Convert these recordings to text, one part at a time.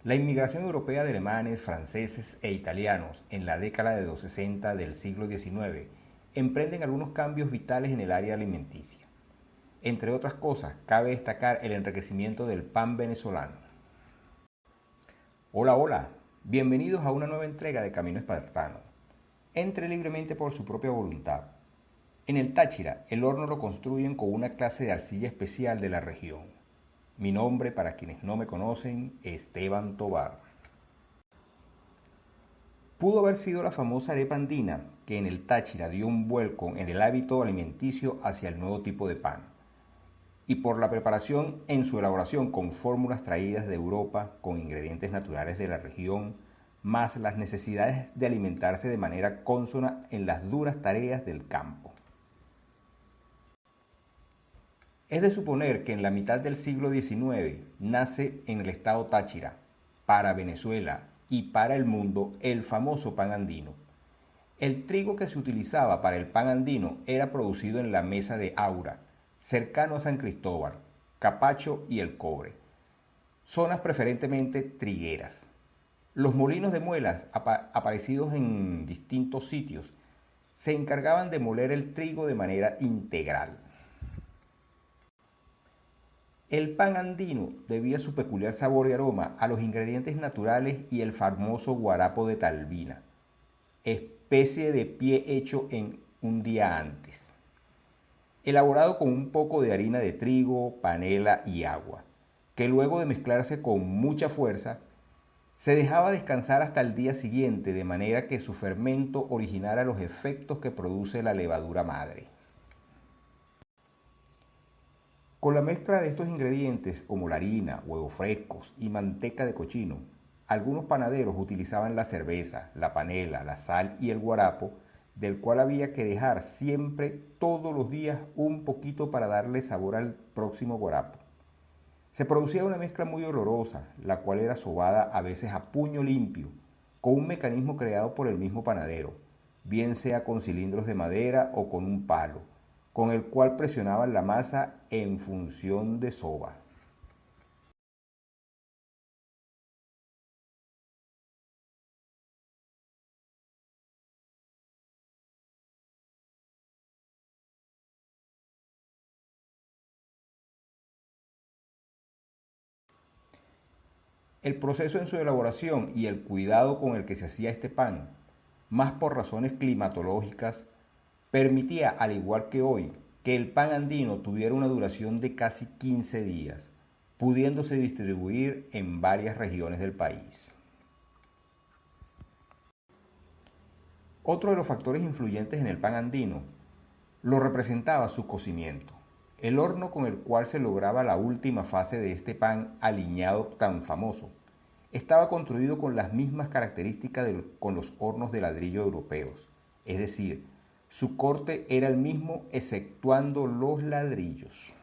La inmigración europea de alemanes, franceses e italianos en la década de los 60 del siglo XIX emprenden algunos cambios vitales en el área alimenticia. Entre otras cosas, cabe destacar el enriquecimiento del pan venezolano. Hola, hola, bienvenidos a una nueva entrega de Camino Espartano. Entre libremente por su propia voluntad. En el Táchira, el horno lo construyen con una clase de arcilla especial de la región. Mi nombre, para quienes no me conocen, es Esteban Tobar. Pudo haber sido la famosa arepa andina que en el Táchira dio un vuelco en el hábito alimenticio hacia el nuevo tipo de pan, y por la preparación en su elaboración con fórmulas traídas de Europa con ingredientes naturales de la región, más las necesidades de alimentarse de manera consona en las duras tareas del campo. Es de suponer que en la mitad del siglo XIX nace en el estado Táchira, para Venezuela y para el mundo, el famoso pan andino. El trigo que se utilizaba para el pan andino era producido en la mesa de Aura, cercano a San Cristóbal, Capacho y El Cobre, zonas preferentemente trigueras. Los molinos de muelas, aparecidos en distintos sitios, se encargaban de moler el trigo de manera integral. El pan andino debía su peculiar sabor y aroma a los ingredientes naturales y el famoso guarapo de Talvina, especie de pie hecho en un día antes, elaborado con un poco de harina de trigo, panela y agua, que luego de mezclarse con mucha fuerza, se dejaba descansar hasta el día siguiente de manera que su fermento originara los efectos que produce la levadura madre. Con la mezcla de estos ingredientes como la harina, huevos frescos y manteca de cochino, algunos panaderos utilizaban la cerveza, la panela, la sal y el guarapo, del cual había que dejar siempre todos los días un poquito para darle sabor al próximo guarapo. Se producía una mezcla muy olorosa, la cual era sobada a veces a puño limpio, con un mecanismo creado por el mismo panadero, bien sea con cilindros de madera o con un palo, con el cual presionaban la masa en función de soba. El proceso en su elaboración y el cuidado con el que se hacía este pan, más por razones climatológicas, permitía, al igual que hoy, que el pan andino tuviera una duración de casi 15 días, pudiéndose distribuir en varias regiones del país. Otro de los factores influyentes en el pan andino lo representaba su cocimiento. El horno con el cual se lograba la última fase de este pan aliñado tan famoso estaba construido con las mismas características con los hornos de ladrillo europeos, es decir, su corte era el mismo exceptuando los ladrillos.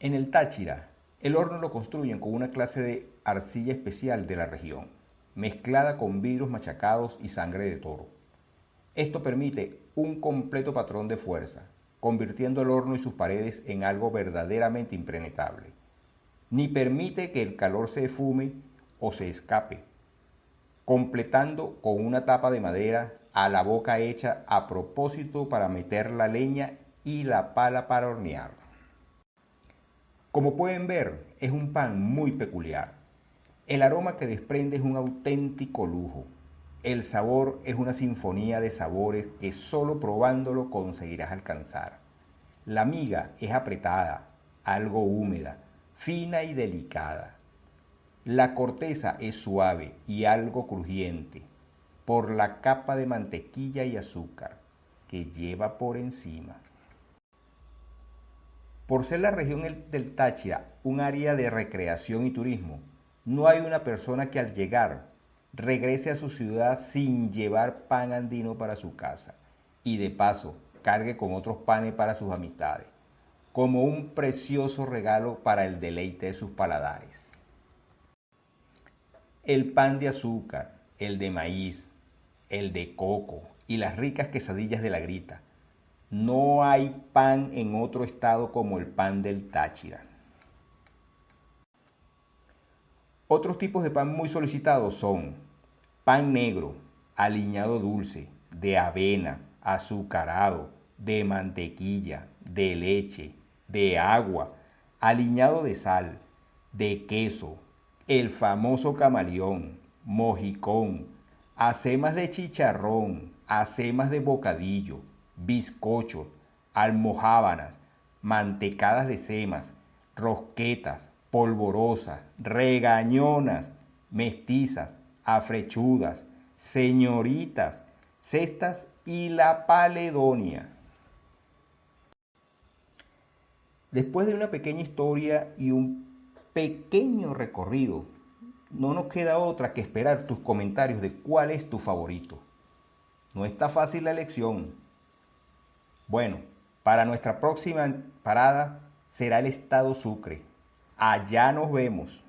En el Táchira, el horno lo construyen con una clase de arcilla especial de la región, mezclada con vidrios machacados y sangre de toro. Esto permite un completo patrón de fuerza, convirtiendo el horno y sus paredes en algo verdaderamente impenetrable. Ni permite que el calor se esfume o se escape, completando con una tapa de madera a la boca hecha a propósito para meter la leña y la pala para hornear. Como pueden ver, es un pan muy peculiar. El aroma que desprende es un auténtico lujo. El sabor es una sinfonía de sabores que solo probándolo conseguirás alcanzar. La miga es apretada, algo húmeda, fina y delicada. La corteza es suave y algo crujiente por la capa de mantequilla y azúcar que lleva por encima. Por ser la región del Táchira un área de recreación y turismo, no hay una persona que al llegar regrese a su ciudad sin llevar pan andino para su casa y de paso cargue con otros panes para sus amistades, como un precioso regalo para el deleite de sus paladares. El pan de azúcar, el de maíz, el de coco y las ricas quesadillas de la grita. No hay pan en otro estado como el pan del Táchira. Otros tipos de pan muy solicitados son pan negro, aliñado dulce, de avena, azucarado, de mantequilla, de leche, de agua, aliñado de sal, de queso, el famoso camaleón, mojicón, acemas de chicharrón, acemas de bocadillo, bizcochos, almojábanas, mantecadas de semas, rosquetas, polvorosas, regañonas, mestizas, afrechudas, señoritas, cestas y la paledonia. Después de una pequeña historia y un pequeño recorrido, no nos queda otra que esperar tus comentarios de cuál es tu favorito. No está fácil la elección. Bueno, para nuestra próxima parada será el estado Sucre. Allá nos vemos.